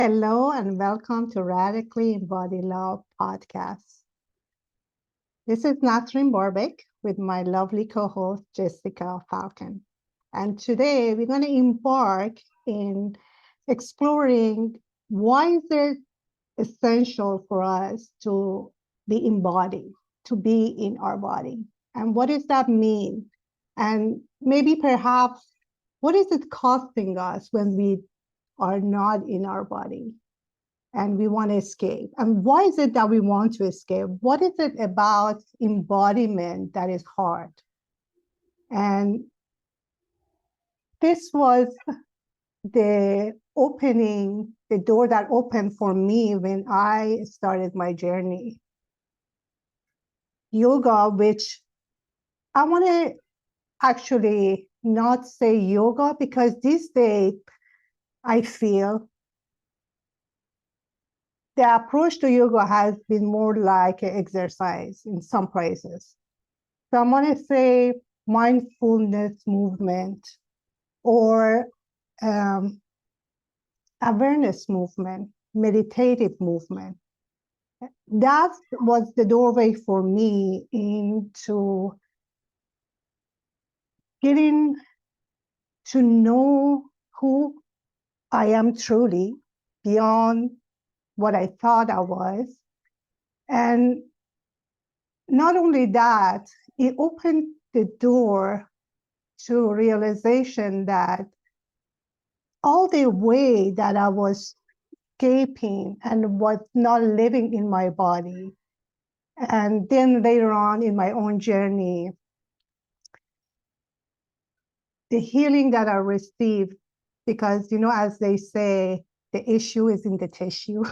Hello and welcome to Radically Embody Love Podcast. This is Nasrin Barbic with my lovely co-host Jessica Falcon. And today we're going to embark in exploring why is it essential for us to be embodied, to be in our body. And what does that mean? And maybe perhaps what is it costing us when we are not in our body and we want to escape? And why is it that we want to escape? What is it about embodiment that is hard? And this was the door that opened for me when I started my journey. Yoga, which I want to actually not say yoga because these days I feel the approach to yoga has been more like an exercise in some places. So I'm going to say mindfulness movement or awareness movement, meditative movement. That was the doorway for me into getting to know who I am truly beyond what I thought I was. And not only that, it opened the door to realization that all the way that I was escaping and was not living in my body. And then later on in my own journey, the healing that I received, because, as they say, the issue is in the tissue.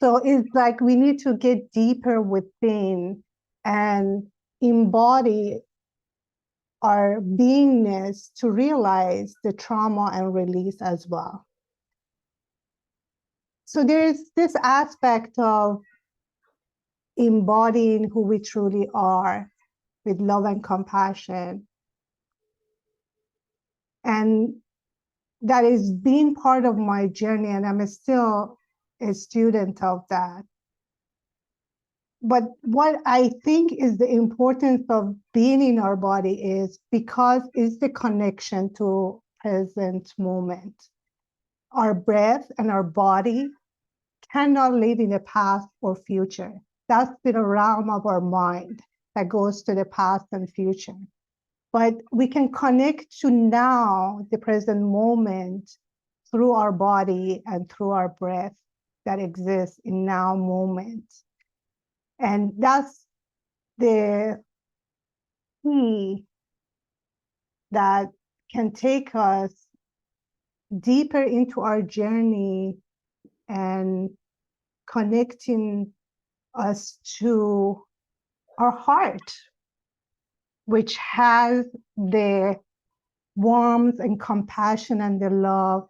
So it's like we need to get deeper within and embody our beingness to realize the trauma and release as well. So there's this aspect of embodying who we truly are with love and compassion. And that is being part of my journey, and I'm still a student of that. But what I think is the importance of being in our body is because it's the connection to present moment. Our breath and our body cannot live in the past or future. That's the realm of our mind that goes to the past and future. But we can connect to now, the present moment, through our body and through our breath that exists in now moment. And that's the key that can take us deeper into our journey and connecting us to our heart, which has the warmth and compassion and the love,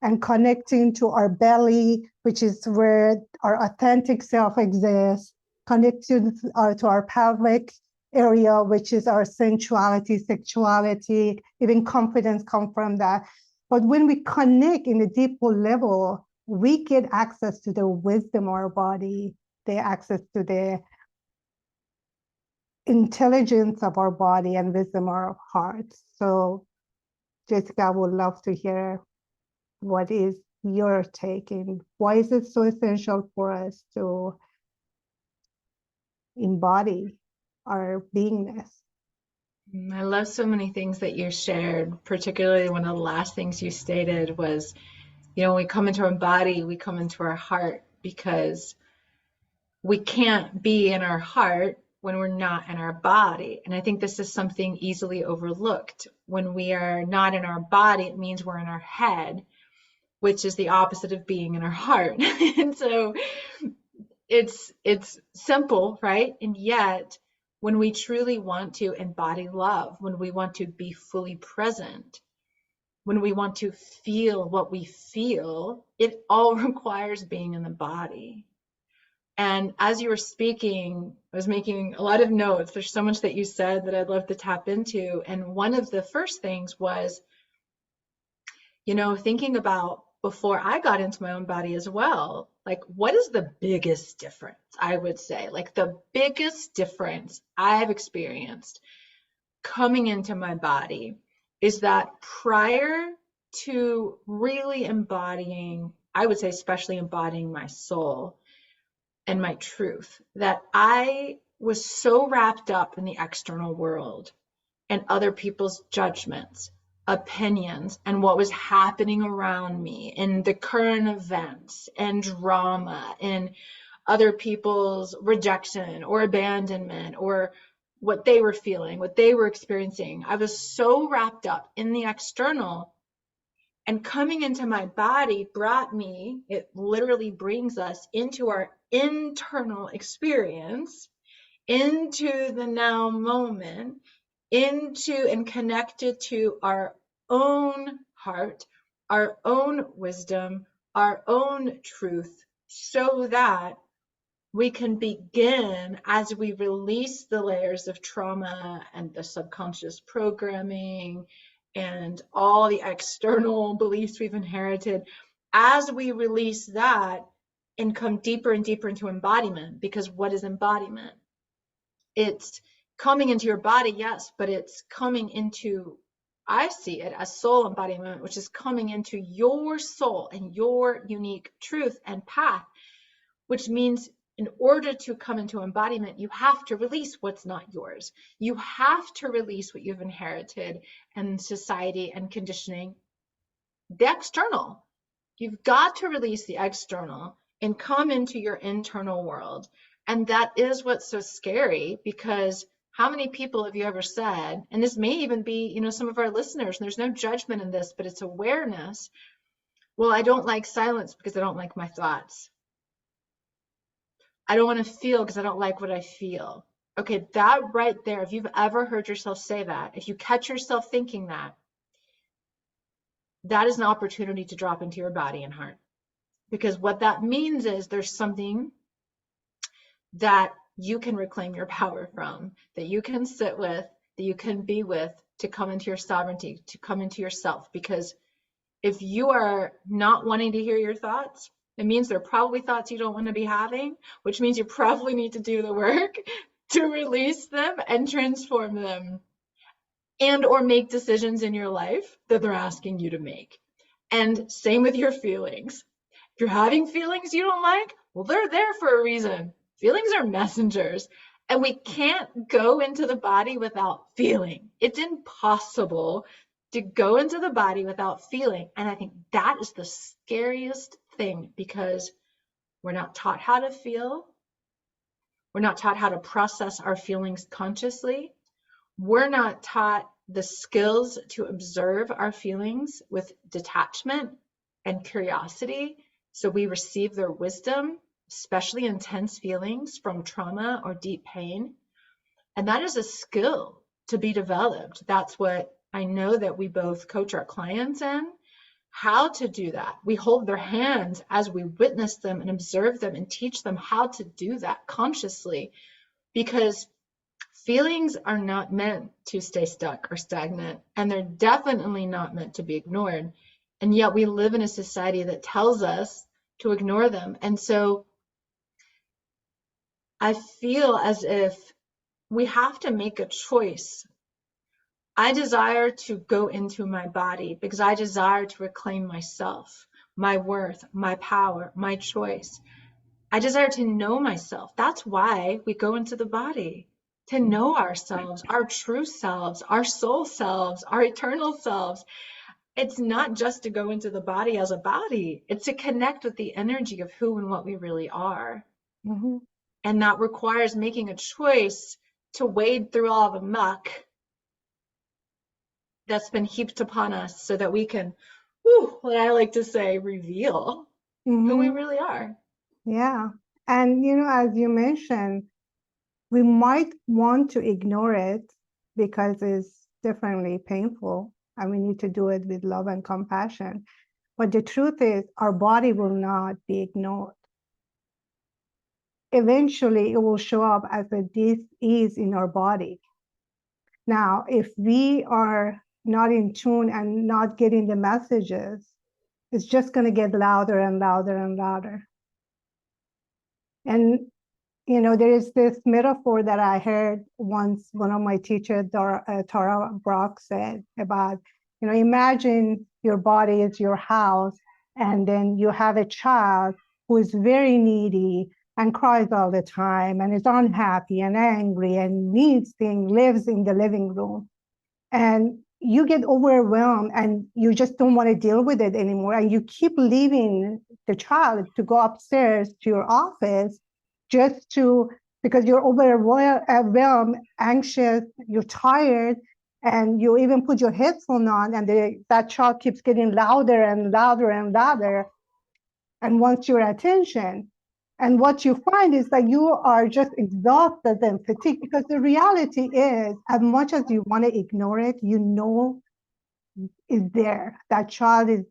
and connecting to our belly, which is where our authentic self exists, connecting to our pelvic area, which is our sensuality, sexuality, even confidence come from that. But when we connect in a deeper level, we get access to the wisdom of our body, the access to the intelligence of our body and wisdom of our hearts. So Jessica, I would love to hear what is your take and why is it so essential for us to embody our beingness? I love so many things that you shared, particularly one of the last things you stated was, when we come into our body, we come into our heart, because we can't be in our heart when we're not in our body. And I think this is something easily overlooked. When we are not in our body, it means we're in our head, which is the opposite of being in our heart. And so it's simple, right? And yet, when we truly want to embody love, when we want to be fully present, when we want to feel what we feel, it all requires being in the body. And as you were speaking, I was making a lot of notes. There's so much that you said that I'd love to tap into. And one of the first things was, thinking about before I got into my own body as well. Like, what is the biggest difference? I would say, like, the biggest difference I've experienced coming into my body is that prior to really embodying, I would say, especially embodying my soul and my truth, that I was so wrapped up in the external world and other people's judgments, opinions, and what was happening around me in the current events and drama and other people's rejection or abandonment or what they were feeling, what they were experiencing. I was so wrapped up in the external, and coming into my body brought me, it literally brings us into our internal experience, into the now moment, into and connected to our own heart, our own wisdom, our own truth, so that we can begin, as we release the layers of trauma and the subconscious programming and all the external beliefs we've inherited, as we release that and come deeper and deeper into embodiment. Because what is embodiment? It's coming into your body, yes, but it's coming into, I see it as soul embodiment, which is coming into your soul and your unique truth and path, which means in order to come into embodiment, you have to release what's not yours. You have to release what you've inherited and society and conditioning, the external. You've got to release the external and come into your internal world. And that is what's so scary, because how many people have you ever said, and this may even be, some of our listeners, and there's no judgment in this, but it's awareness. Well, I don't like silence because I don't like my thoughts. I don't want to feel because I don't like what I feel. Okay, that right there, if you've ever heard yourself say that, if you catch yourself thinking that, that is an opportunity to drop into your body and heart. Because what that means is there's something that you can reclaim your power from, that you can sit with, that you can be with, to come into your sovereignty, to come into yourself. Because if you are not wanting to hear your thoughts, it means they're probably thoughts you don't want to be having, which means you probably need to do the work to release them and transform them, and or make decisions in your life that they're asking you to make. And same with your feelings. If you're having feelings you don't like, well, they're there for a reason. Feelings are messengers, and we can't go into the body without feeling. It's impossible to go into the body without feeling. And I think that is the scariest thing, because we're not taught how to feel. We're not taught how to process our feelings consciously. We're not taught the skills to observe our feelings with detachment and curiosity. So we receive their wisdom, especially intense feelings from trauma or deep pain. And that is a skill to be developed. That's what I know that we both coach our clients in, how to do that. We hold their hands as we witness them and observe them and teach them how to do that consciously, because feelings are not meant to stay stuck or stagnant, and they're definitely not meant to be ignored. And yet we live in a society that tells us to ignore them. And so I feel as if we have to make a choice. I desire to go into my body because I desire to reclaim myself, my worth, my power, my choice. I desire to know myself. That's why we go into the body, to know ourselves, our true selves, our soul selves, our eternal selves. It's not just to go into the body as a body. It's to connect with the energy of who and what we really are. Mm-hmm. And that requires making a choice to wade through all the muck that's been heaped upon us, so that we can, what I like to say, reveal who we really are. Yeah. And, as you mentioned, we might want to ignore it because it's definitely painful, and we need to do it with love and compassion. But the truth is, our body will not be ignored. Eventually, it will show up as a dis-ease in our body. Now, if we are not in tune and not getting the messages, it's just going to get louder and louder and louder. And, you know, there is this metaphor that I heard once one of my teachers, Tara Brock, said about, you know, imagine your body is your house, and then you have a child who is very needy and cries all the time and is unhappy and angry and needs things, lives in the living room. And you get overwhelmed and you just don't want to deal with it anymore. And you keep leaving the child to go upstairs to your office just to, because you're overwhelmed, anxious, you're tired, and you even put your headphone on, and that child keeps getting louder and louder and louder and wants your attention. And what you find is that you are just exhausted and fatigued, because the reality is, as much as you want to ignore it, you know is there. That child is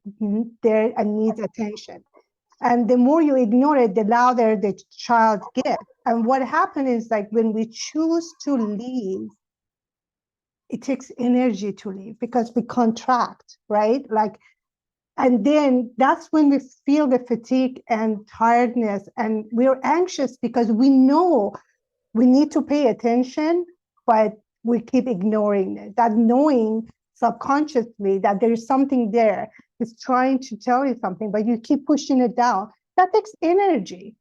there and needs attention. And the more you ignore it, the louder the child gets. And what happens is, like, when we choose to leave, it takes energy to leave because we contract, right? Like, and then that's when we feel the fatigue and tiredness, and we're anxious because we know we need to pay attention, but we keep ignoring it. That knowing subconsciously that there is something there, is trying to tell you something, but you keep pushing it down. That takes energy.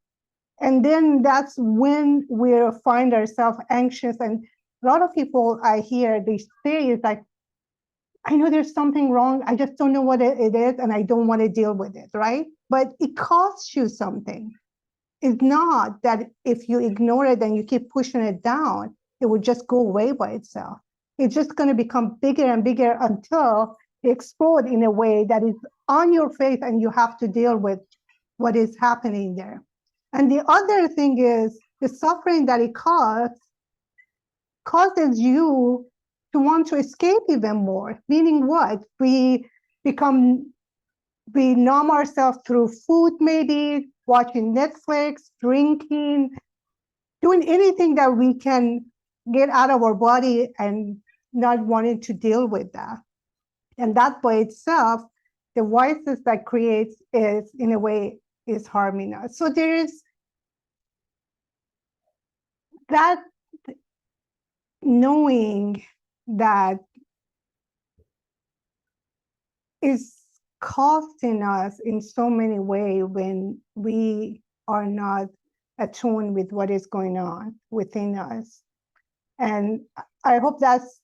And then that's when we find ourselves anxious. And a lot of people I hear, they say, is like, I know there's something wrong, I just don't know what it is, and I don't want to deal with it, right? But it costs you something. It's not that if you ignore it and you keep pushing it down, it would just go away by itself. It's just going to become bigger and bigger until it explodes in a way that is on your face, and you have to deal with what is happening there. And the other thing is, the suffering that it causes you to want to escape even more. Meaning what? We numb ourselves through food, maybe watching Netflix, drinking, doing anything that we can get out of our body and not wanting to deal with that. And that by itself, the voices that creates is, in a way, is harming us. So there is that knowing that is costing us in so many ways when we are not attuned with what is going on within us. And I hope that's,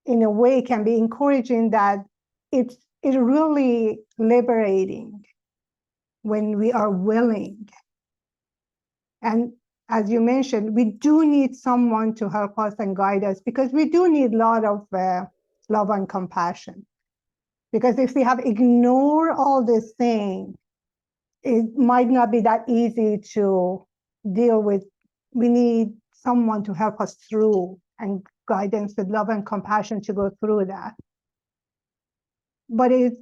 in a way, can be encouraging, that it's really liberating when we are willing. And as you mentioned, we do need someone to help us and guide us, because we do need a lot of love and compassion. Because if we have ignored all these things, it might not be that easy to deal with. We need someone to help us through and guidance with love and compassion to go through that. But it's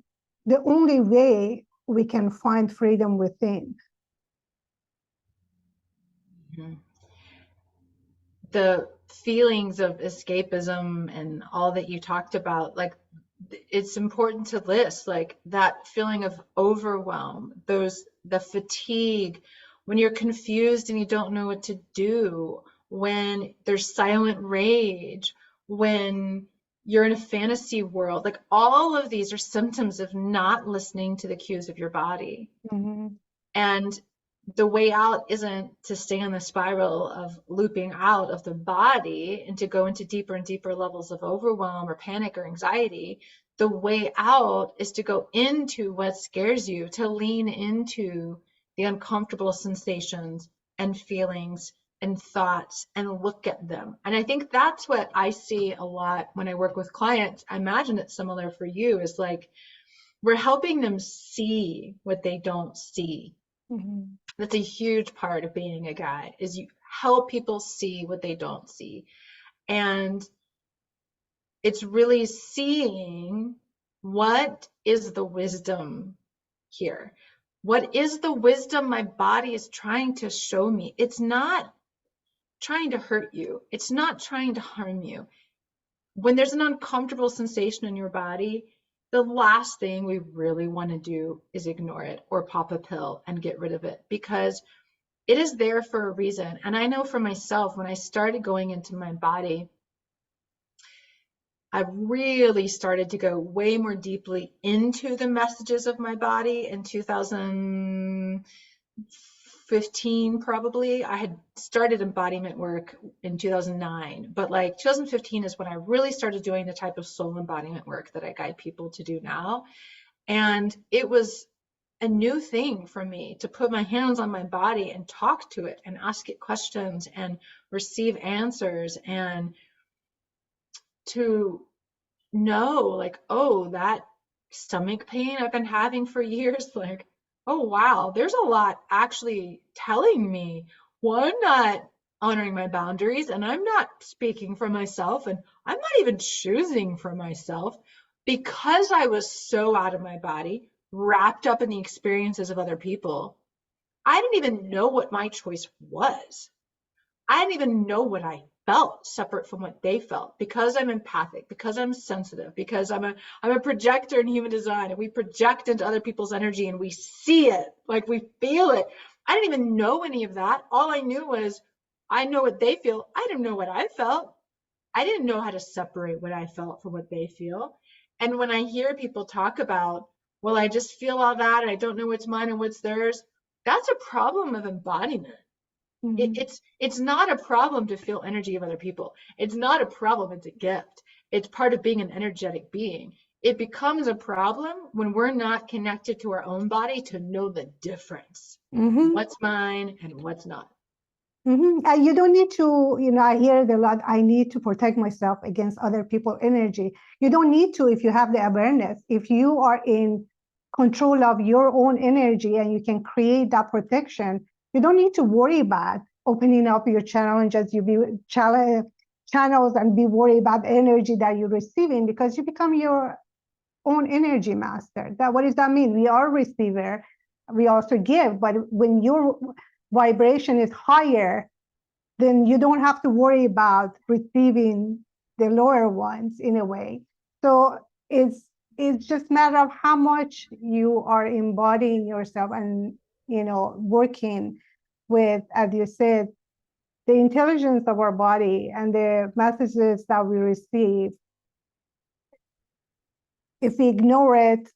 the only way we can find freedom within. Mm-hmm. The feelings of escapism and all that you talked about, like, it's important to list, like, that feeling of overwhelm, the fatigue, when you're confused and you don't know what to do, when there's silent rage, when you're in a fantasy world. Like, all of these are symptoms of not listening to the cues of your body. Mm-hmm. And the way out isn't to stay on the spiral of looping out of the body and to go into deeper and deeper levels of overwhelm or panic or anxiety. The way out is to go into what scares you, to lean into the uncomfortable sensations and feelings and thoughts and look at them. And I think that's what I see a lot when I work with clients. I imagine it's similar for you, is like, we're helping them see what they don't see. Mm-hmm. That's a huge part of being a guide, is you help people see what they don't see. And it's really seeing, what is the wisdom here? What is the wisdom my body is trying to show me? It's not trying to hurt you. It's not trying to harm you. When there's an uncomfortable sensation in your body, the last thing we really want to do is ignore it or pop a pill and get rid of it, because it is there for a reason. And I know for myself, when I started going into my body, I really started to go way more deeply into the messages of my body in 2015, probably. I had started embodiment work in 2009, but like 2015 is when I really started doing the type of soul embodiment work that I guide people to do now. And it was a new thing for me to put my hands on my body and talk to it and ask it questions and receive answers, and to know, like, oh, that stomach pain I've been having for years, like, oh wow, there's a lot actually telling me, well, I'm not honoring my boundaries, and I'm not speaking for myself, and I'm not even choosing for myself, because I was so out of my body, wrapped up in the experiences of other people. I didn't even know what my choice was. I didn't even know what I felt separate from what they felt, because I'm empathic, because I'm sensitive, because I'm a projector in human design, and we project into other people's energy and we see it, like we feel it. I didn't even know any of that. All I knew was I know what they feel. I didn't know what I felt. I didn't know how to separate what I felt from what they feel. And when I hear people talk about, well, I just feel all that and I don't know what's mine and what's theirs, that's a problem of embodiment. Mhm. It's not a problem to feel energy of other people. It's not a problem. It's a gift. It's part of being an energetic being. It becomes a problem when we're not connected to our own body to know the difference. Mhm. What's mine and what's not. And you don't need to, I hear it a lot, I need to protect myself against other people's energy. You don't need to if you have the awareness. If you are in control of your own energy and you can create that protection, you don't need to worry about opening up your challenges, channels and be worried about the energy that you're receiving, because you become your own energy master. What does that mean? We are receiver, we also give, but when your vibration is higher, then you don't have to worry about receiving the lower ones in a way. So it's just matter of how much you are embodying yourself and working with, as you said, the intelligence of our body and the messages that we receive. If we ignore it,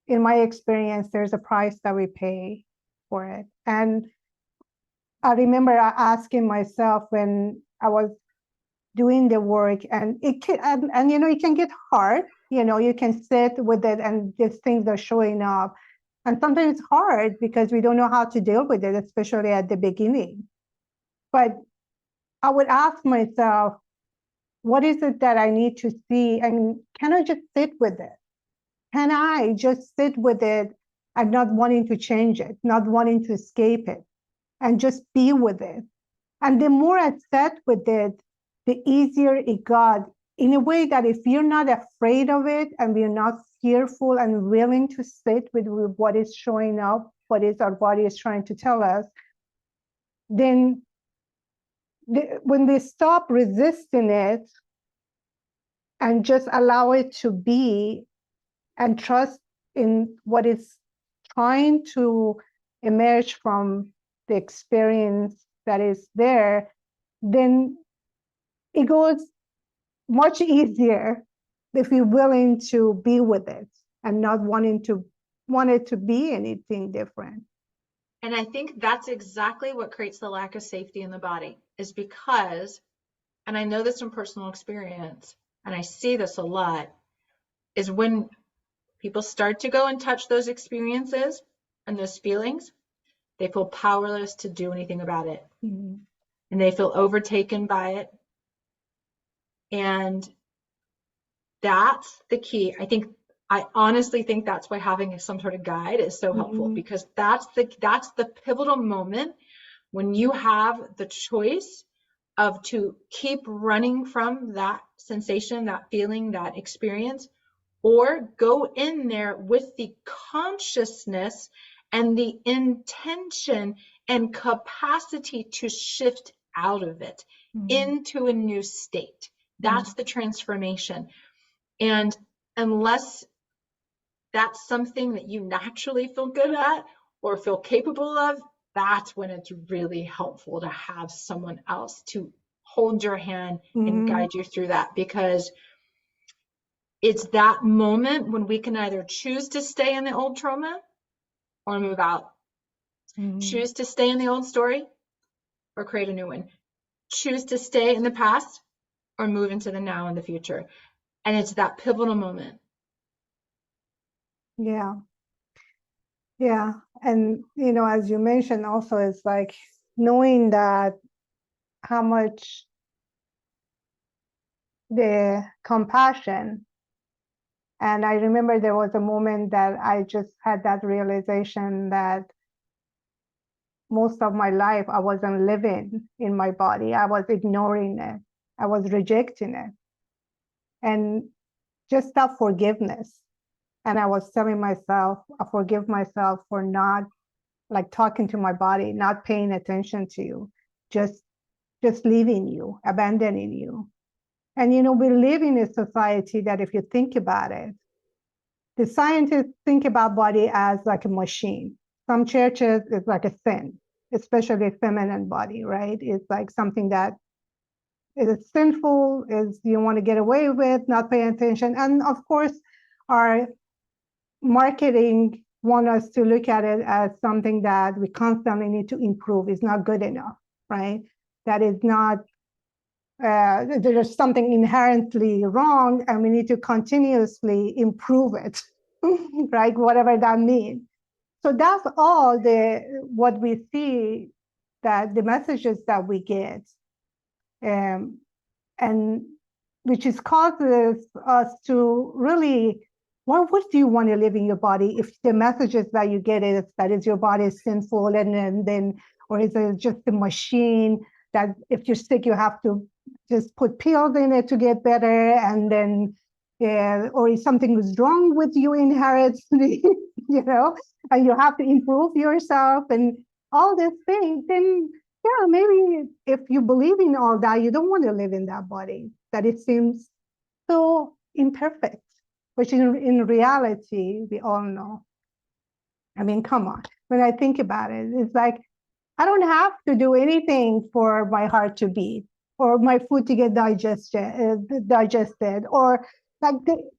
in my experience, there's a price that we pay for it. And I remember asking myself when I was doing the work, and it can, and it can get hard. You can sit with it and these things are showing up. And sometimes it's hard because we don't know how to deal with it, especially at the beginning. But I would ask myself, what is it that I need to see? And can I just sit with it? Can I just sit with it and not wanting to change it, not wanting to escape it, and just be with it? And the more I sat with it, the easier it got, in a way that if you're not afraid of it and we're not fearful and willing to sit with what is showing up, what is our body is trying to tell us, then when we stop resisting it and just allow it to be and trust in what is trying to emerge from the experience that is there, then it goes much easier if you're willing to be with it and not want it to be anything different. And I think that's exactly what creates the lack of safety in the body, is because, and I know this from personal experience, and I see this a lot, is when people start to go and touch those experiences and those feelings, they feel powerless to do anything about it. Mm-hmm. And they feel overtaken by it. And that's the key. I honestly think that's why having some sort of guide is so helpful, Mm-hmm. because that's the pivotal moment when you have the choice of to keep running from that sensation, that feeling, that experience, or go in there with the consciousness and the intention and capacity to shift out of it Mm-hmm. into a new state. That's the transformation. And unless that's something that you naturally feel good at or feel capable of, that's when it's really helpful to have someone else to hold your hand and guide you through that, because it's that moment when we can either choose to stay in the old trauma or move out. Choose to stay in the old story or create a new one. Choose to stay in the past or move into the now and the future. And it's that pivotal moment. Yeah. Yeah. And, you know, as you mentioned also, it's like knowing that how much the compassion. And I remember there was a moment that I just had that realization that most of my life I wasn't living in my body. I was ignoring it. I was rejecting it. And just that forgiveness. And I was telling myself, I forgive myself for not like talking to my body, not paying attention to you, just leaving you, abandoning you. And, you know, we live in a society that if you think about it, the scientists think about body as like a machine. Some churches, it's like a sin, especially a feminine body, right? It's like something that is sinful, is you want to get away with, not paying attention. And of course, our marketing want us to look at it as something that we constantly need to improve. It's not good enough, right? That is not, there's something inherently wrong and we need to continuously improve it, right? Whatever that means. So that's all what we see, that the messages that we get, and which is causes us to really, what do you want to live in your body if the messages that you get is that is your body is sinful, and then or is it just a machine that if you're sick you have to just put pills in it to get better, and then or if something is wrong with you inherently, you know, and you have to improve yourself and all these things, then yeah, maybe if you believe in all that, you don't want to live in that body, that it seems so imperfect, which in reality, we all know. I mean, come on. When I think about it, it's like, I don't have to do anything for my heart to beat or my food to get digested, or like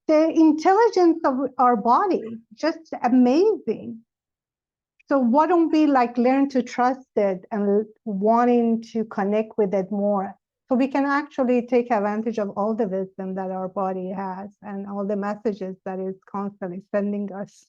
the intelligence of our body, just amazing. So why don't we like learn to trust it and wanting to connect with it more, so we can actually take advantage of all the wisdom that our body has and all the messages that it's constantly sending us.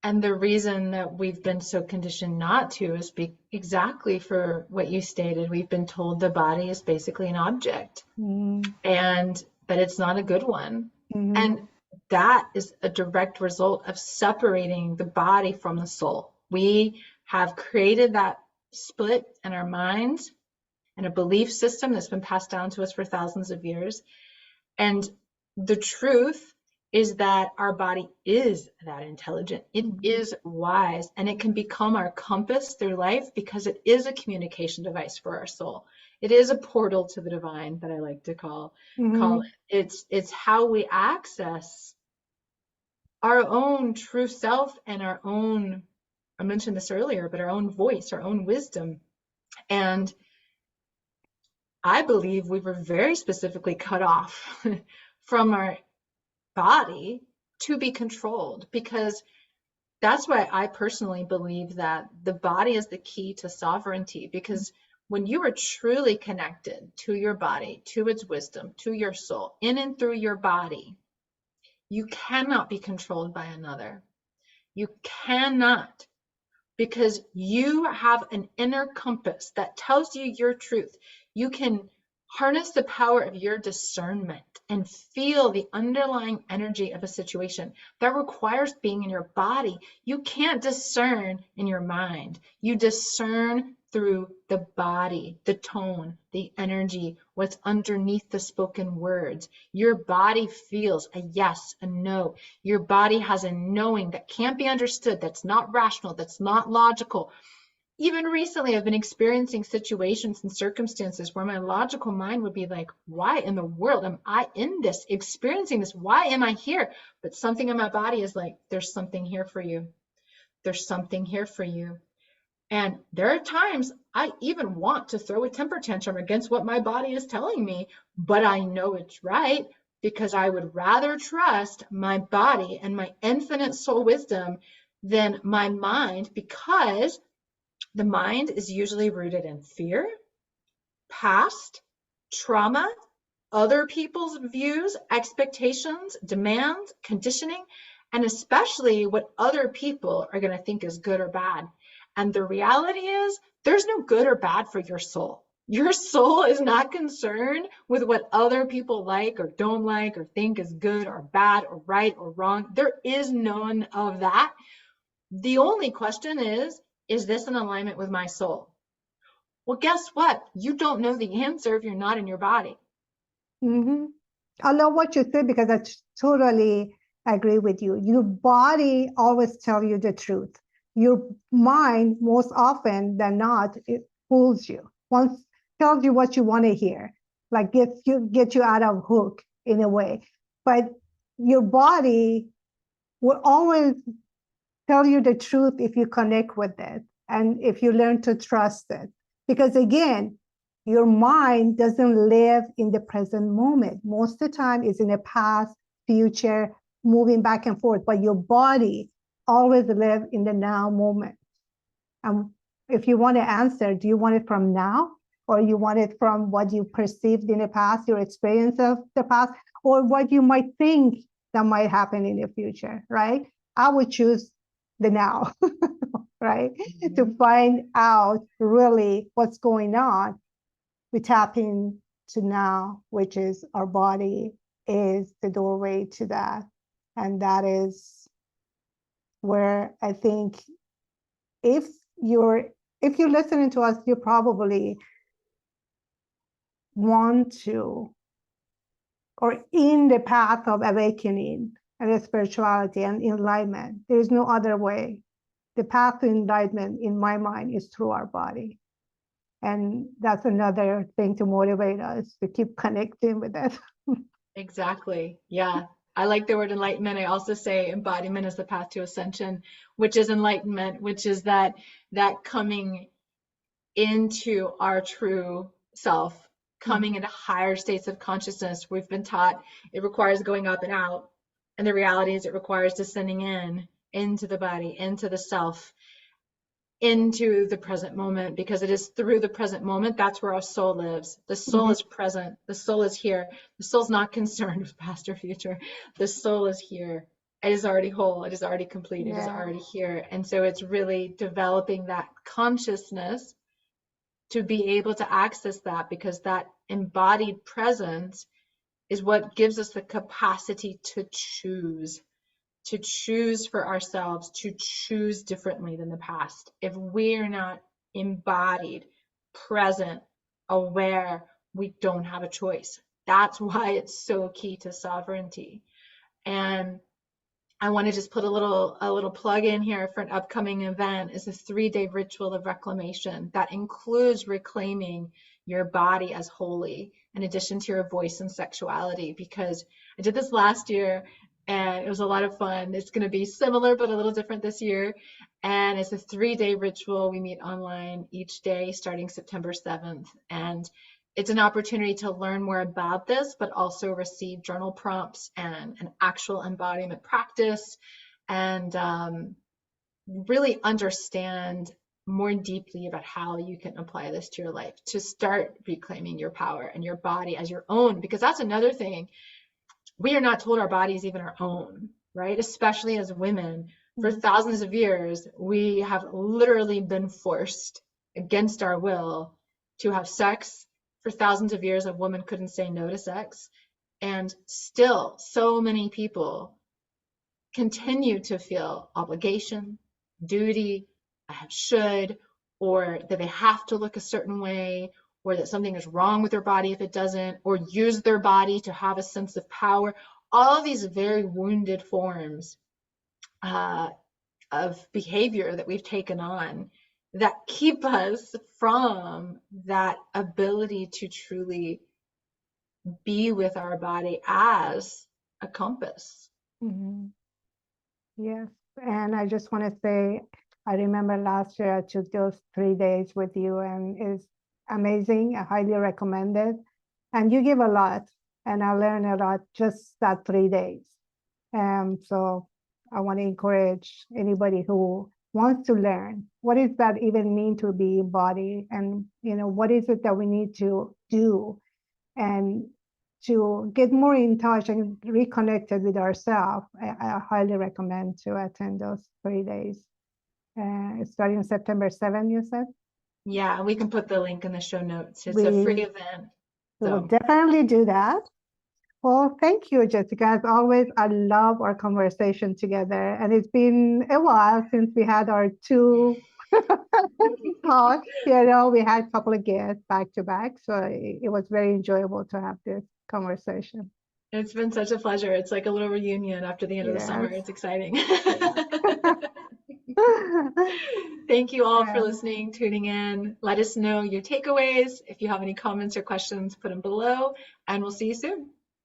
And the reason that we've been so conditioned not to is exactly for what you stated. We've been told the body is basically an object, and that it's not a good one. And that is a direct result of separating the body from the soul. We have created that split in our minds and a belief system that's been passed down to us for thousands of years. And the truth is that our body is that intelligent. It is wise, and it can become our compass through life because it is a communication device for our soul. It is a portal to the divine, that I like to call it. It's how we access our own true self and our own, I mentioned this earlier, but our own voice, our own wisdom. And I believe we were very specifically cut off from our body to be controlled, because that's why I personally believe that the body is the key to sovereignty. Because when you are truly connected to your body, to its wisdom, to your soul, in and through your body, you cannot be controlled by another. You cannot, because you have an inner compass that tells you your truth. You can harness the power of your discernment and feel the underlying energy of a situation. That requires being in your body. You can't discern in your mind. You discern through the body, the tone, the energy, what's underneath the spoken words. Your body feels a yes, a no. Your body has a knowing that can't be understood, that's not rational, that's not logical. even recently, I've been experiencing situations and circumstances where my logical mind would be like, why in the world am I in this, experiencing this? Why am I here? But something in my body is like, there's something here for you. There's something here for you. And there are times I even want to throw a temper tantrum against what my body is telling me, but I know it's right because I would rather trust my body and my infinite soul wisdom than my mind, because the mind is usually rooted in fear, past, trauma, other people's views, expectations, demands, conditioning, and especially what other people are going to think is good or bad. And the reality is, there's no good or bad for your soul. Your soul is not concerned with what other people like or don't like or think is good or bad or right or wrong. There is none of that. The only question is this in alignment with my soul? Well, guess what? You don't know the answer if you're not in your body. Mm-hmm. I love what you said because I totally agree with you. Your body always tells you the truth. Your mind, most often than not, it fools you. Once tells you what you want to hear, like get you out of hook in a way. But your body will always tell you the truth if you connect with it and if you learn to trust it. Because again, your mind doesn't live in the present moment. Most of the time it's in the past, future, moving back and forth, but your body always live in the now moment. And if you want to answer, do you want it from now, or you want it from what you perceived in the past, your experience of the past, or what you might think that might happen in the future, right? I would choose the now, right? Mm-hmm. To find out really what's going on. We tap into now, which is our body is the doorway to that. And that is where I think if you're listening to us, you probably want to, or in the path of awakening and spirituality and enlightenment. There is no other way. The path to enlightenment, in my mind, is through our body. And that's another thing to motivate us to keep connecting with it. Exactly. Yeah. I like the word enlightenment. I also say embodiment is the path to ascension, which is enlightenment, which is that coming into our true self, coming into higher states of consciousness. We've been taught it requires going up and out. And the reality is it requires descending into the body, into the self, into the present moment, because it is through the present moment that's where our soul lives. The soul is present. The soul is here. The soul's not concerned with past or future. The soul is here. It is already whole. It is already complete. It is already here. And so it's really developing that consciousness to be able to access that, because that embodied presence is what gives us the capacity to choose for ourselves, to choose differently than the past. If we're not embodied, present, aware, we don't have a choice. That's why it's so key to sovereignty. And I want to just put a little plug in here for an upcoming event. Is a 3-day ritual of reclamation that includes reclaiming your body as holy, in addition to your voice and sexuality, because I did this last year and it was a lot of fun. It's going to be similar but a little different this year. And it's a 3-day ritual. We meet online each day starting September 7th. And it's an opportunity to learn more about this, but also receive journal prompts and an actual embodiment practice, and really understand more deeply about how you can apply this to your life to start reclaiming your power and your body as your own. Because that's another thing. We are not told our body is even our own, right? Especially as women. For thousands of years, we have literally been forced against our will to have sex. For thousands of years, a woman couldn't say no to sex. And still, so many people continue to feel obligation, duty, should, or that they have to look a certain way, or that something is wrong with their body if it doesn't, or use their body to have a sense of power. All of these very wounded forms of behavior that we've taken on that keep us from that ability to truly be with our body as a compass. Mhm. Yes. And I just want to say, I remember last year I took those 3 days with you, and it's amazing. I highly recommend it. And you give a lot, and I learned a lot just that 3 days. So I want to encourage anybody who wants to learn, what does that even mean to be embodied, and what is it that we need to do, and to get more in touch and reconnected with ourselves. I highly recommend to attend those 3 days. Starting September 7th, you said? Yeah, we can put the link in the show notes. It's a We, free event. we will So definitely do that. Well, thank you, Jessica. As always, I love our conversation together. And it's been a while since we had our two talks. We had a couple of guests back to back. So it was very enjoyable to have this conversation. it's been such a pleasure. It's like a little reunion after the end of the summer. Yes. It's exciting. Yeah. Thank you all for Yeah. listening, tuning in. Let us know your takeaways. If you have any comments or questions, put them below, and we'll see you soon.